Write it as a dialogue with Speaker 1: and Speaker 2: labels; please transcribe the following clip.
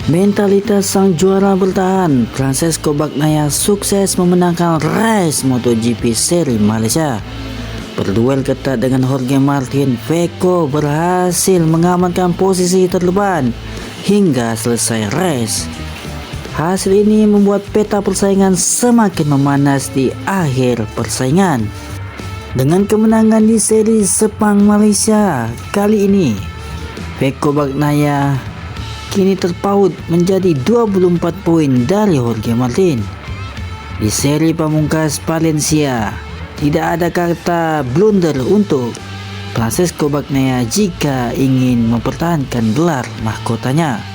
Speaker 1: Mentalitas sang juara bertahan, Francesco Bagnaia sukses memenangkan race MotoGP Seri Malaysia. Berduel ketat dengan Jorge Martin, Pecco berhasil mengamankan posisi terdepan hingga selesai race. Hasil ini membuat peta persaingan semakin memanas di akhir persaingan. Dengan kemenangan di seri Sepang Malaysia kali ini, Pecco Bagnaia kini terpaut menjadi 24 poin dari Jorge Martin. Di seri pamungkas Valencia, tidak ada kata blunder untuk Francesco Bagnaia jika ingin mempertahankan gelar mahkotanya.